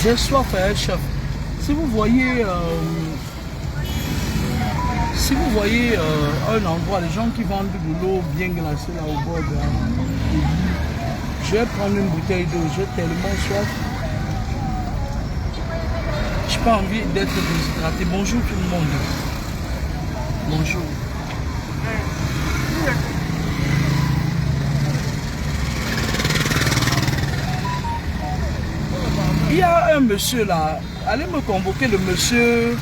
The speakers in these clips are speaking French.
J'ai soif, hein, chef. Si vous voyez, un endroit, les gens qui vendent de l'eau bien glacée là au bord de je vais prendre une bouteille d'eau, j'ai tellement soif. Je n'ai pas envie d'être déshydraté. Bonjour tout le monde. Bonjour. Il y a un monsieur là, allez me convoquer le monsieur.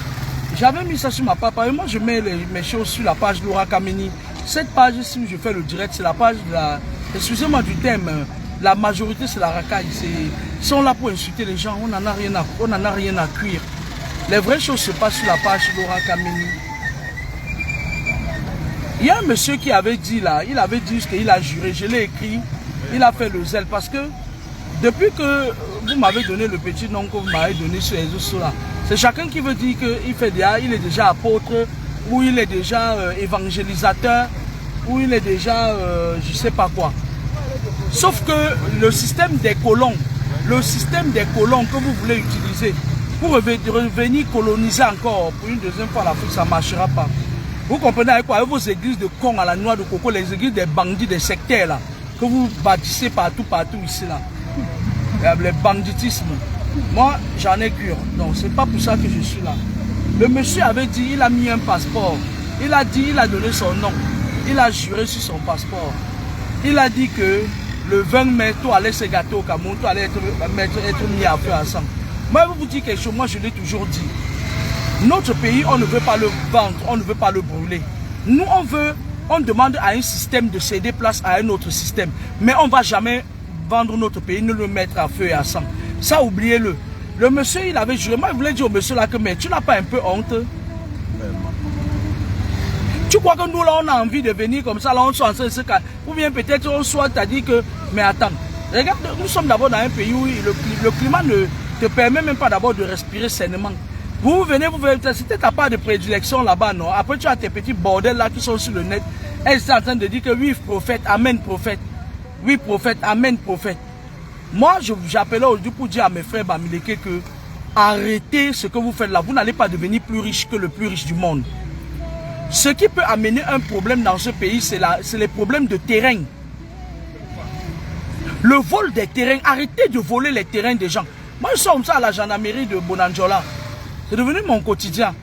J'avais mis ça sur ma papa et moi je mets mes choses sur la page Laura Kameni. Cette page, si je fais le direct, c'est la page de la... Excusez-moi du thème, la majorité c'est la racaille. Ils sont là pour insulter les gens, on n'en a rien à cuire. Les vraies choses se passent sur la page Laura Kameni. Il y a un monsieur qui avait dit là, il avait dit qu'il a juré, je l'ai écrit, il a fait le zèle parce que depuis que vous m'avez donné le petit nom que vous m'avez donné sur les réseaux sociaux là, c'est chacun qui veut dire qu'il est déjà apôtre, ou il est déjà évangélisateur, ou il est déjà je sais pas quoi. Sauf que le système des colons que vous voulez utiliser pour revenir coloniser encore pour une deuxième fois l'Afrique, ça ne marchera pas. Vous comprenez avec quoi? Avec vos églises de cons à la noix de coco, les églises des bandits, des sectaires là, que vous bâtissez partout ici là. Les banditismes. Moi, j'en ai cure. Donc, c'est pas pour ça que je suis là. Le monsieur avait dit, il a mis un passeport. Il a dit, il a donné son nom. Il a juré sur son passeport. Il a dit que le 20 mai, tout allait se gâter au Cameroun, tout allait être mis à feu ensemble. Moi, je vais vous dire quelque chose, moi je l'ai toujours dit. Notre pays, on ne veut pas le vendre, on ne veut pas le brûler. Nous, on demande à un système de céder place à un autre système. Mais on ne va jamais vendre notre pays, nous le mettre à feu et à sang. Ça, oubliez-le. Le monsieur, il avait juré. Moi, je voulais dire au monsieur là que, mais tu n'as pas un peu honte? Tu crois que nous, là, on a envie de venir comme ça, là, on soit en train de se calmer. Ou bien peut-être, on soit, t'as dit que, mais attends, regarde, nous sommes d'abord dans un pays où le climat ne te permet même pas d'abord de respirer sainement. Vous venez, c'était ta part de prédilection là-bas, non? Après, tu as tes petits bordels là qui sont sur le net. Elles sont en train de dire que oui, prophète, amen, prophète. Oui, prophète, amen, prophète. Moi, j'appelle aujourd'hui pour dire à mes frères Bamileke que arrêtez ce que vous faites là. Vous n'allez pas devenir plus riche que le plus riche du monde. Ce qui peut amener un problème dans ce pays, c'est les problèmes de terrain. Le vol des terrains, arrêtez de voler les terrains des gens. Moi, je suis comme ça à la gendarmerie de Bonanjola. C'est devenu mon quotidien.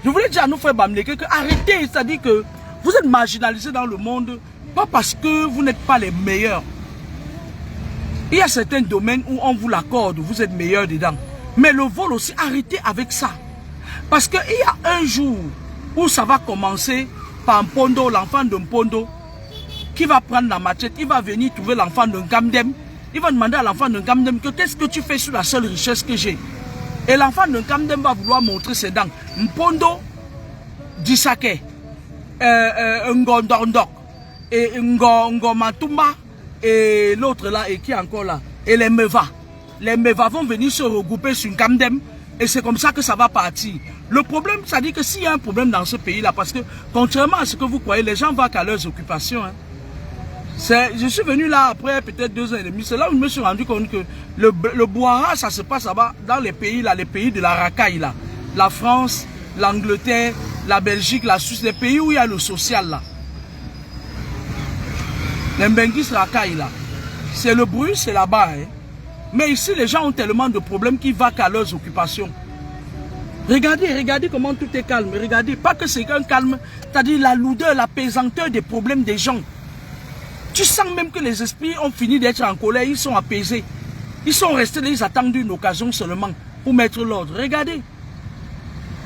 Je voulais dire à nos frères Bamileke que arrêtez, c'est-à-dire que vous êtes marginalisés dans le monde, pas parce que vous n'êtes pas les meilleurs. Il y a certains domaines où on vous l'accorde, vous êtes meilleurs dedans. Mais le vol aussi, arrêtez avec ça. Parce qu'il y a un jour où ça va commencer par Mpondo, l'enfant de Mpondo, qui va prendre la machette, il va venir trouver l'enfant de Nkamdem. Il va demander à l'enfant de Nkamdem que qu'est-ce que tu fais sur la seule richesse que j'ai. Et l'enfant de Nkamdem va vouloir montrer ses dents. Mpondo, Disake, Ngondondok, et Ngomatumba, et l'autre là, et qui est encore là, et les Meva. Les Meva vont venir se regrouper sur Nkamdem, et c'est comme ça que ça va partir. Le problème, ça dit que s'il y a un problème dans ce pays-là, parce que contrairement à ce que vous croyez, les gens vont qu'à leurs occupations. Hein. Je suis venu là après peut-être 2 ans et demi. C'est là où je me suis rendu compte que le Bouara, ça se passe là-bas dans les pays là, les pays de la racaille là. La France, l'Angleterre, la Belgique, la Suisse, les pays où il y a le social là. Les Mbenguis racaille là. C'est le bruit, c'est là-bas. Hein. Mais ici, les gens ont tellement de problèmes qu'ils vont qu'à leurs occupations. Regardez comment tout est calme. Regardez, pas que c'est un calme, c'est-à-dire la lourdeur, la pesanteur des problèmes des gens. Tu sens même que les esprits ont fini d'être en colère, ils sont apaisés. Ils sont restés là, ils attendent une occasion seulement pour mettre l'ordre. Regardez.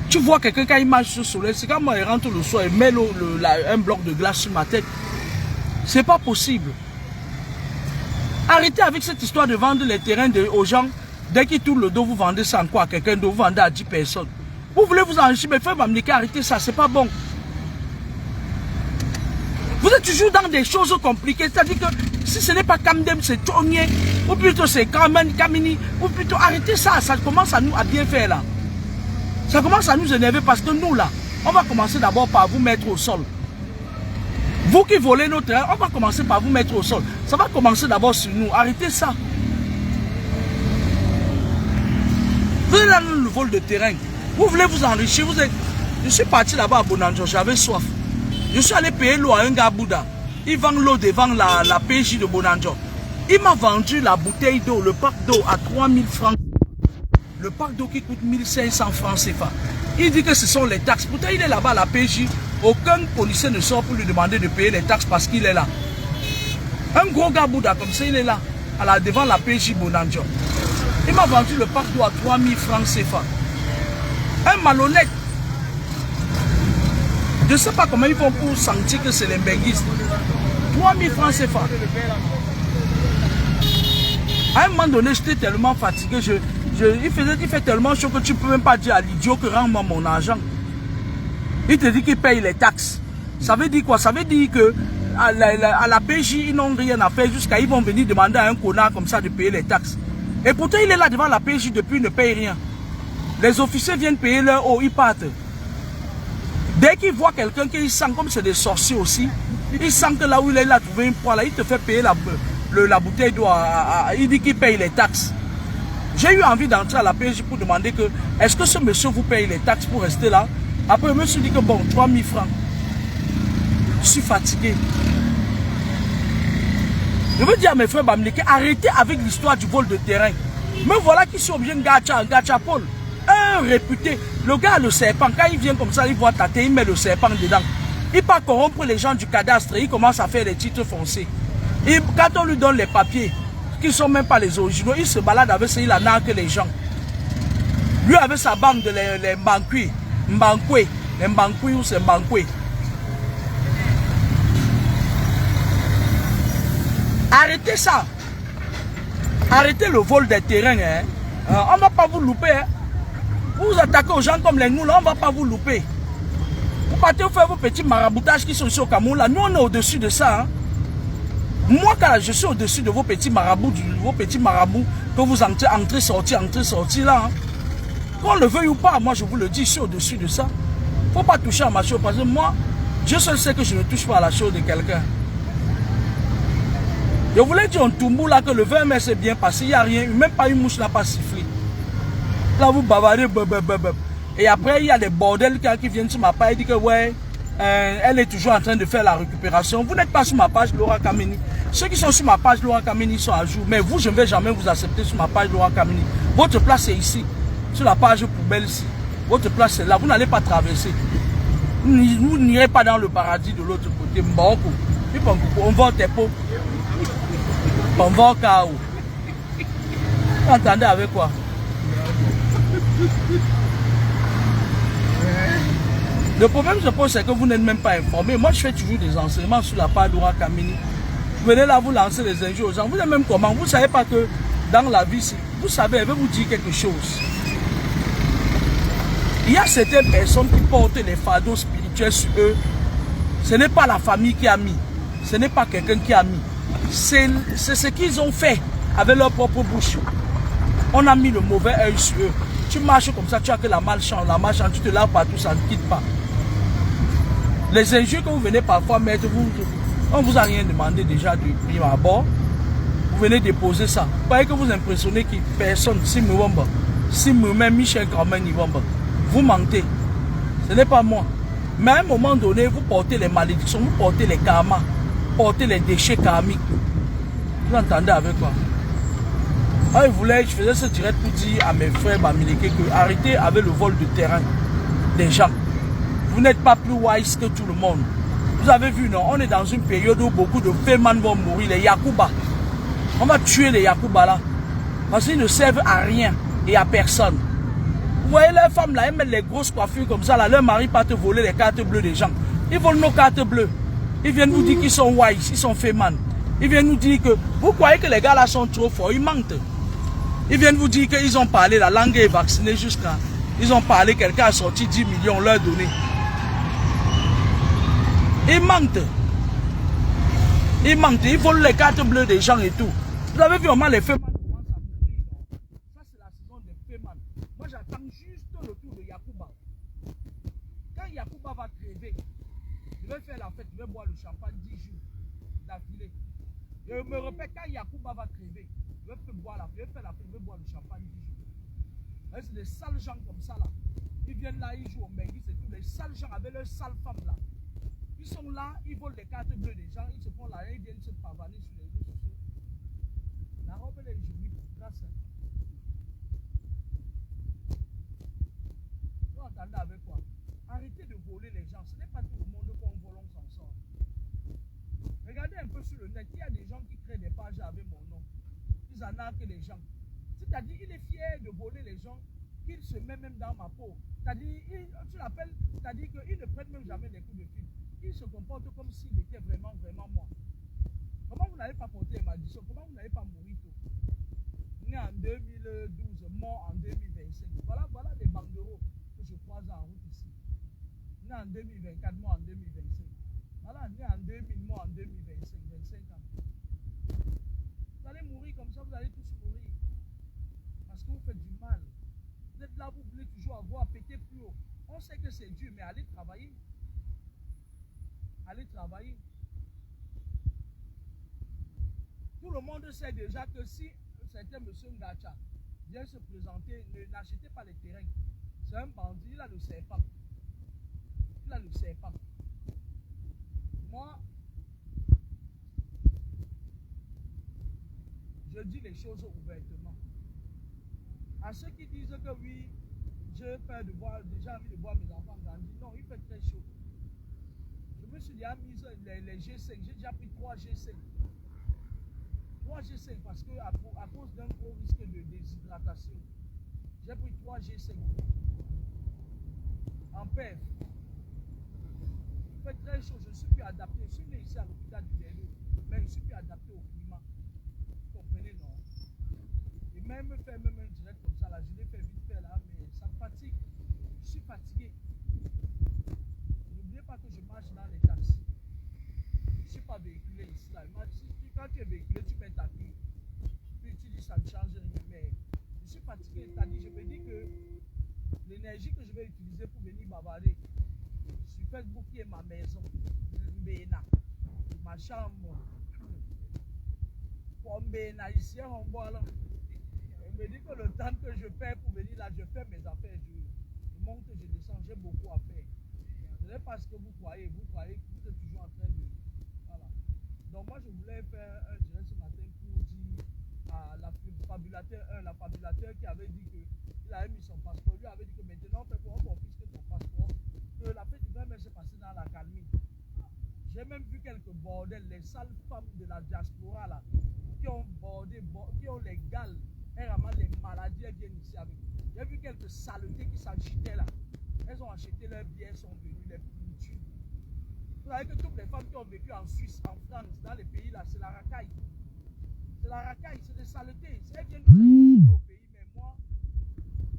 Tu vois quelqu'un quand il marche sur le soleil, c'est quand moi il rentre le soir et met un bloc de glace sur ma tête. C'est pas possible. Arrêtez avec cette histoire de vendre les terrains aux gens. Dès qu'ils tournent le dos, vous vendez ça en quoi à quelqu'un d'autre, vous vendez à 10 personnes. Vous voulez vous enrichir, mais faites m'amener, arrêtez ça, c'est pas bon. Vous êtes toujours dans des choses compliquées, c'est-à-dire que si ce n'est pas Kamdem, c'est Tchonye, ou plutôt c'est Kamini, ou plutôt arrêtez ça, ça commence à bien faire là. Ça commence à nous énerver parce que nous là, on va commencer d'abord par vous mettre au sol. Vous qui volez nos terrains, on va commencer par vous mettre au sol. Ça va commencer d'abord sur nous, arrêtez ça. Vous êtes là dans le vol de terrain. Vous voulez vous enrichir. Je suis parti là-bas à Bonanjo, j'avais soif. Je suis allé payer l'eau à un gars Bouddha. Il vend l'eau devant la PJ de Bonanjo. Il m'a vendu la bouteille d'eau, le pack d'eau à 3000 francs. Le pack d'eau qui coûte 1500 francs CFA. Il dit que ce sont les taxes. Pourtant, il est là-bas à la PJ. Aucun policier ne sort pour lui demander de payer les taxes parce qu'il est là. Un gros gars Bouddha comme ça, il est là, devant la PJ Bonanjo. Il m'a vendu le pack d'eau à 3000 francs CFA. Un malhonnête. Je ne sais pas comment ils font pour sentir que c'est les benguistes. 3000 francs CFA. À un moment donné, j'étais tellement fatigué. Il fait tellement chaud que tu ne peux même pas dire à l'idiot que rends-moi mon argent. Il te dit qu'il paye les taxes. Ça veut dire quoi? Ça veut dire que à la PJ, ils n'ont rien à faire jusqu'à ils vont venir demander à un connard comme ça de payer les taxes. Et pourtant, il est là devant la PJ depuis, il ne paye rien. Les officiers viennent payer leur eau, ils partent. Dès qu'ils voient quelqu'un qui sent comme c'est des sorciers aussi, il sent que là où il est, il a trouvé une poêle, là, il te fait payer la bouteille d'eau, il dit qu'il paye les taxes. J'ai eu envie d'entrer à la PJ pour demander que, est-ce que ce monsieur vous paye les taxes pour rester là? Après, je me suis dit que bon, 3000 francs. Je suis fatigué. Je veux dire à mes frères Bamileke, arrêtez avec l'histoire du vol de terrain. Me voilà qui sont bien Gacha Paul. Un réputé. Le gars a le serpent. Quand il vient comme ça, il voit ta tête, il met le serpent dedans. Il part corrompre les gens du cadastre. Il commence à faire des titres foncés. Et quand on lui donne les papiers, qui ne sont même pas les originaux, il se balade avec ça, il en a que les gens. Lui avec sa bande de les Mbankwe. Les Mbankwe ou c'est Mbankwe. Arrêtez ça. Arrêtez le vol des terrains. Hein. On ne va pas vous louper. Hein. Vous attaquez aux gens comme les nous, là, on ne va pas vous louper. Vous partez faire vos petits maraboutages qui sont ici au Cameroun. Là, nous, on est au-dessus de ça. Hein. Moi, quand je suis au-dessus de vos petits marabouts, que vous entrez, sortir là. Hein. Qu'on le veuille ou pas, moi, je vous le dis, je suis au-dessus de ça. Il ne faut pas toucher à ma chose. Parce que moi, Dieu seul sait que je ne touche pas à la chose de quelqu'un. Je voulais dire en Toumou là que le 20 mai s'est bien passé, il n'y a rien, même pas une mouche n'a pas sifflé. Là vous bavardez, et après il y a des bordels qui viennent sur ma page et disent que ouais, elle est toujours en train de faire la récupération. Vous n'êtes pas sur ma page Laura Kameni. Ceux qui sont sur ma page Laura Kameni sont à jour, mais vous je ne vais jamais vous accepter sur ma page Laura Kameni. Votre place est ici, sur la page poubelle ici. Votre place est là, vous n'allez pas traverser. Vous n'irez pas dans le paradis de l'autre côté. On vend tes pots. On va au chaos. Vous entendez avec quoi? Le problème je pense c'est que vous n'êtes même pas informé. Moi je fais toujours des enseignements sur la page Laura Kameni. Vous venez là vous lancer les injures aux gens. Vous savez même comment. Vous ne savez pas que dans la vie, vous savez, elle veut vous dire quelque chose. Il y a certaines personnes qui portent les fardeaux spirituels sur eux. Ce n'est pas la famille qui a mis. Ce n'est pas quelqu'un qui a mis. C'est ce qu'ils ont fait avec leur propre bouche. On a mis le mauvais œil sur eux. Tu marches comme ça, tu as que la malchance, tu te laves partout, ça ne quitte pas. Les injures que vous venez parfois mettre, on ne vous a rien demandé déjà du prime abord. Vous venez déposer ça. Vous voyez que vous impressionnez qui personne, si même Michel Grand-Mère vous mentez. Ce n'est pas moi. Mais à un moment donné, vous portez les malédictions, vous portez les karmas, vous portez les déchets karmiques. Vous entendez avec quoi? Ah, je faisais ce direct pour dire à mes frères Bamileke que arrêtez avec le vol de terrain des gens. Vous n'êtes pas plus wise que tout le monde. Vous avez vu, non? On est dans une période où beaucoup de Féman vont mourir, les Yakuba. On va tuer les Yakuba là. Parce qu'ils ne servent à rien et à personne. Vous voyez les femmes là, elles mettent les grosses coiffures comme ça là. Leur mari part te voler les cartes bleues des gens. Ils volent nos cartes bleues. Ils viennent nous dire qu'ils sont wise, ils sont Féman. Ils viennent nous dire que vous croyez que les gars là sont trop forts, ils mentent. Ils viennent vous dire qu'ils ont parlé, la langue est vaccinée jusqu'à... Ils ont parlé, quelqu'un a sorti 10 millions, on leur donné. Ils mentent. Ils mentent, ils volent les cartes bleues des gens et tout. Vous avez vu comment les Féman commencent à mourir. Ça c'est la saison des Féman. Moi j'attends juste le tour de Yakuba. Quand Yakuba va crever, je vais faire la fête, je vais boire le champagne 10 jours d'affilée. Je me répète, quand Yakuba va crever, je vais faire la fête, je vais boire le champagne 10 jours. C'est des sales gens comme ça là. Ils viennent là, ils jouent au Mengi, c'est tous les sales gens avec leurs sales femmes là. Ils sont là, ils volent les cartes bleues des gens, ils se font là, ils viennent se pavaner sur les réseaux sociaux. La robe elle est jolie pour grâce. Vous entendez avec quoi? Arrêtez de voler les gens. Ce n'est pas tout le monde qu'on vole, on s'en sort. Regardez un peu sur le net, il y a des gens qui créent des pages avec mon nom. Ils en arquent les gens. C'est-à-dire, il est fier de voler les gens, qu'il se met même dans ma peau. C'est-à-dire, tu l'appelles, c'est-à-dire qu'il ne prête même jamais des coups de fil. Il se comporte comme s'il était vraiment, vraiment moi. Comment vous n'avez pas porté les malédictions? Comment vous n'avez pas mouru tôt? Né en 2012, mort en 2025. Voilà les banderoles que je croise en route ici. Né en 2024, mort en 2025. Voilà, né en 2000, mort en 2025, 25 ans. Vous allez mourir comme ça, vous allez tous mourir. Parce que vous faites du mal. Vous êtes là, vous voulez toujours avoir pété plus haut. On sait que c'est dur, mais allez travailler. Allez travailler. Tout le monde sait déjà que si c'était M. Ngacha vient se présenter, n'achetez pas les terrains. C'est un bandit, il a le serpent. Il a le serpent. Moi, je dis les choses ouvertement. À ceux qui disent que oui, j'ai peur de voir, déjà envie de voir mes enfants grandir. Non, il fait très chaud. Je me suis déjà mis les G5, j'ai déjà pris 3 G5. 3 G5 parce que à cause d'un gros risque de déshydratation, j'ai pris 3 G5 en PF. Il fait très chaud, je ne suis plus adapté. Je suis né ici à l'hôpital du Dello, mais je ne suis plus adapté au climat. Vous comprenez, non? Et même faire même un direct comme ça, là, je l'ai fait vite fait là, mais ça me fatigue. Je suis fatigué. N'oubliez pas que je marche dans les taxis. Je ne suis pas véhiculé ici là. Quand tu es véhiculé, tu mets ta clé. Puis tu dis ça ne change rien. Mais je suis fatigué. C'est-à-dire, je me dis que l'énergie que je vais utiliser pour venir bavarder sur Facebook qui est ma maison, ma chambre, ici on boit là. Je me dis que le temps que je perds pour venir là, je fais mes affaires. Je monte, je descends, j'ai beaucoup à faire. Ce n'est pas ce que vous croyez que vous êtes toujours en train de... Voilà. Donc moi je voulais faire un direct ce matin pour dire à la fabulateur qui avait dit qu'il avait mis son passeport, lui avait dit que maintenant on confisque ton passeport, que la fête du 20 mai s'est passée dans la calmie. J'ai même vu quelques bordels, les sales femmes de la diaspora là, qui ont bordé, qui ont les gales, elles ramassent les maladies, elles viennent ici avec. J'ai vu quelques saletés qui s'agitaient là. Elles ont acheté leurs billets, elles sont venues, les pointures. Vous savez que toutes les femmes qui ont vécu en Suisse, en France, dans les pays là, c'est la racaille. C'est la racaille, c'est des saletés. Elles viennent au pays, mais moi,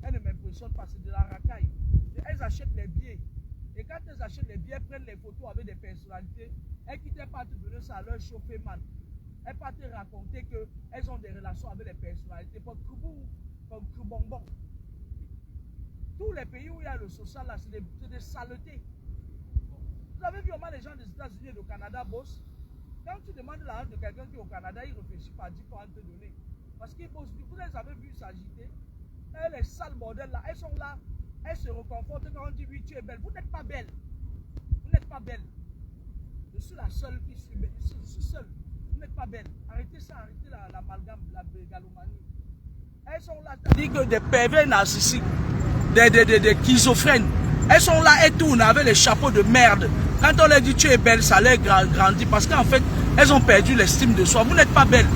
elles ne m'impressionnent pas, c'est de la racaille. Elles achètent les billets. Et quand elles achètent les billets, elles prennent les photos avec des personnalités. Elles quittent pas te donner ça à leur chauffeur-man. Elles partent te raconter qu'elles ont des relations avec des personnalités. Comme Krubonbon. Tous les pays où il y a le social là, c'est des saletés. Vous avez vu comment les gens des États-Unis et du Canada bossent? Quand tu demandes l'argent de quelqu'un qui est au Canada, il réfléchit pas, dit qu'on te donner. Parce qu'ils bossent. Vous les avez vu s'agiter. Et les sales bordels là, elles sont là. Elles se reconfortent quand on dit oui, tu es belle. Vous n'êtes pas belle. Vous n'êtes pas belle. Je suis la seule qui suis belle. Je suis seule. Vous n'êtes pas belle. Arrêtez ça, arrêtez l'amalgame, la mégalomanie. Elles sont là. C'est-à-dire que des pervers narcissiques, des schizophrènes, elles sont là et tournent avec les chapeaux de merde. Quand on leur dit tu es belle, ça leur grandit parce qu'en fait, elles ont perdu l'estime de soi. Vous n'êtes pas belle.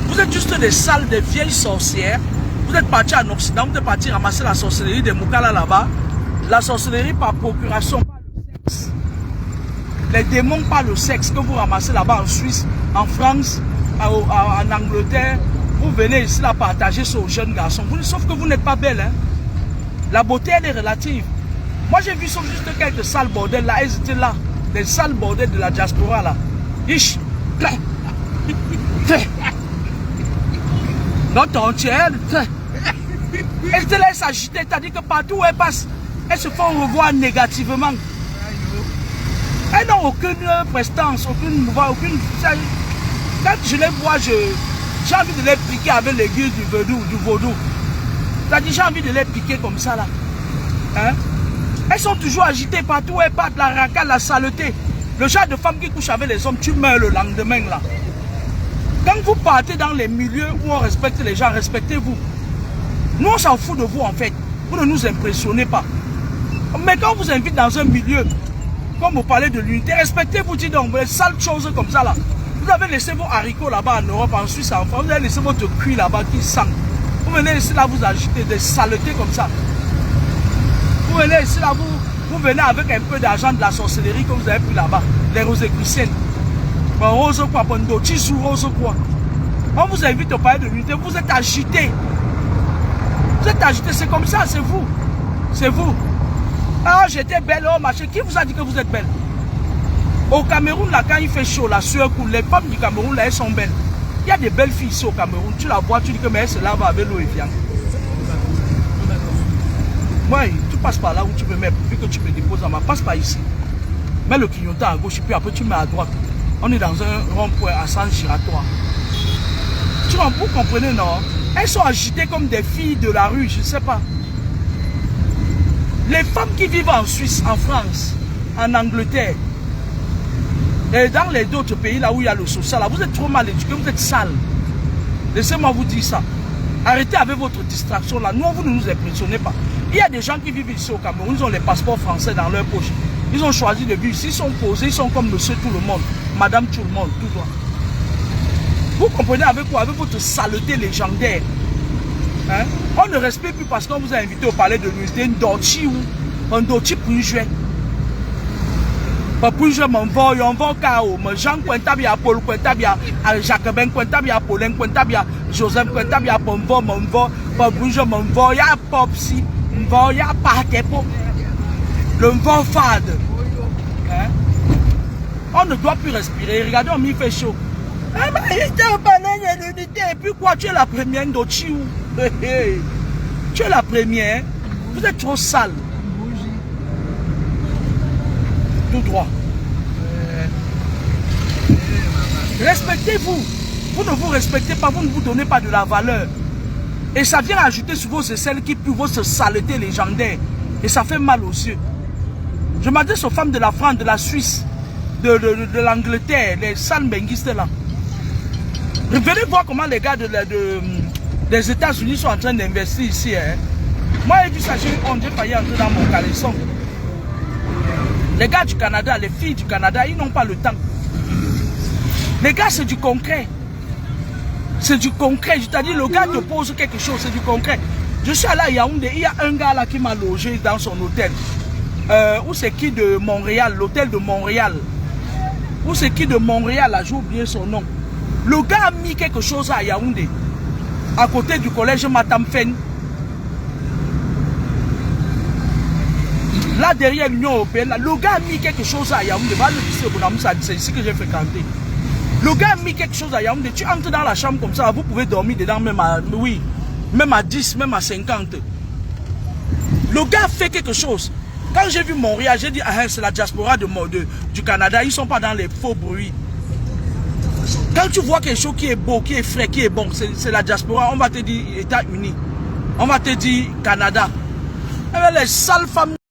Vous êtes juste des sales, des vieilles sorcières. Vous êtes partis en Occident, vous êtes partis ramasser la sorcellerie des Moukala là-bas. La sorcellerie par procuration, pas le sexe. Les démons par le sexe que vous ramassez là-bas en Suisse, en France, en Angleterre. Vous venez ici là partager ça aux jeunes garçons. Sauf que vous n'êtes pas belle. Hein? La beauté, elle est relative. Moi, j'ai vu juste quelques sales bordels là. Elles étaient là. Des sales bordels de la diaspora là. Ich. Notre entière. Elles se laissent agiter. C'est-à-dire que partout où elles passent, elles se font revoir négativement. Elles n'ont aucune prestance, aucune mouvement, aucune... Quand je les vois, j'ai envie de les piquer avec l'aiguille du vaudou. Tu as déjà envie de les piquer comme ça là. Hein? Elles sont toujours agitées partout, elles partent, la racale, la saleté. Le genre de femme qui couche avec les hommes, tu meurs le lendemain là. Quand vous partez dans les milieux où on respecte les gens, respectez-vous. Nous on s'en fout de vous en fait. Vous ne nous impressionnez pas. Mais quand on vous invite dans un milieu, comme vous parlez de l'unité, respectez-vous, dites donc, les sales choses comme ça là. Vous avez laissé vos haricots là-bas en Europe, en Suisse, en France, vous avez laissé votre cuir là-bas qui sent. Vous venez ici là, vous agitez des saletés comme ça. Vous venez ici là, vous venez avec un peu d'argent de la sorcellerie que vous avez pris là-bas, les rosicruciennes. Rose quoi, Pondo, Tisou, rose quoi. On vous invite au palais de l'unité, vous êtes agité. Vous êtes agité, c'est comme ça, c'est vous. C'est vous. Ah, j'étais belle, oh machin. Qui vous a dit que vous êtes belle? Au Cameroun, là, quand il fait chaud, la sueur coule. Les femmes du Cameroun, là, elles sont belles. Il y a des belles filles ici au Cameroun. Tu la vois, tu dis que mais elle se lave avec l'eau et viande. Ouais, tu passes par là où tu me mets, puis que tu me déposes en main. Passe par ici. Mets le clignotant à gauche, et puis après tu mets à droite. On est dans un rond-point à sens giratoire. Vous comprenez, non? Elles sont agitées comme des filles de la rue, je ne sais pas. Les femmes qui vivent en Suisse, en France, en Angleterre, et dans les autres pays là où il y a le social, là, vous êtes trop mal éduqués, vous êtes sales. Laissez-moi vous dire ça. Arrêtez avec votre distraction là. Nous, vous ne nous impressionnez pas. Il y a des gens qui vivent ici au Cameroun, ils ont les passeports français dans leur poche. Ils ont choisi de vivre ici, ils sont posés, ils sont comme monsieur tout le monde, madame tout le monde, tout droit. Vous comprenez avec quoi? Avec votre saleté légendaire. Hein? On ne respecte plus parce qu'on vous a invité au palais de l'unité, un dochi prujoué. Pas prujoué, mon voy, on va cao, mon Jean Quentabia, Paul Quentabia, Jacobin Quentabia, Paulin Quentabia, Joseph Quentabia, mon vo, pas prujoué, mon voy, à Popsi, mon voy, à Patepo, le vent fade. Hein? On ne doit plus respirer. Regardez, on m'y fait chaud. Ah bah, il était au palais de l'unité. Et puis quoi, tu es la première d'Ochiou. Tu es la première. Vous êtes trop sale. Tout droit. Respectez-vous. Vous ne vous respectez pas, vous ne vous donnez pas de la valeur. Et ça vient ajouter sur vos aisselles qui puent votre saleté légendaire. Et ça fait mal aux yeux. Je m'adresse aux femmes de la France, de la Suisse, de l'Angleterre, les sales benguistes là. Venez voir comment les gars des États-Unis sont en train d'investir ici. Hein. Moi, j'ai vu ça, j'ai failli entrer dans mon caleçon. Les gars du Canada, les filles du Canada, ils n'ont pas le temps. Les gars, c'est du concret. C'est du concret. Je t'ai dit, le gars te pose quelque chose, c'est du concret. Je suis allé à Yaoundé, il y a un gars là qui m'a logé dans son hôtel. Où c'est qui de Montréal, l'hôtel de Montréal. Où c'est qui de Montréal, là, j'ai oublié son nom. Le gars a mis quelque chose à Yaoundé, à côté du collège Matamfen. Là derrière l'Union Européenne, là, le gars a mis quelque chose à Yaoundé. C'est ici que j'ai fréquenté. Le gars a mis quelque chose à Yaoundé. Tu entres dans la chambre comme ça, vous pouvez dormir dedans même à, oui, même à 10, même à 50. Le gars fait quelque chose. Quand j'ai vu Montréal, j'ai dit, ah, c'est la diaspora du Canada, ils ne sont pas dans les faux bruits. Quand tu vois quelque chose qui est beau, qui est frais, qui est bon, c'est la diaspora, on va te dire États-Unis. On va te dire Canada. Et les sales femmes.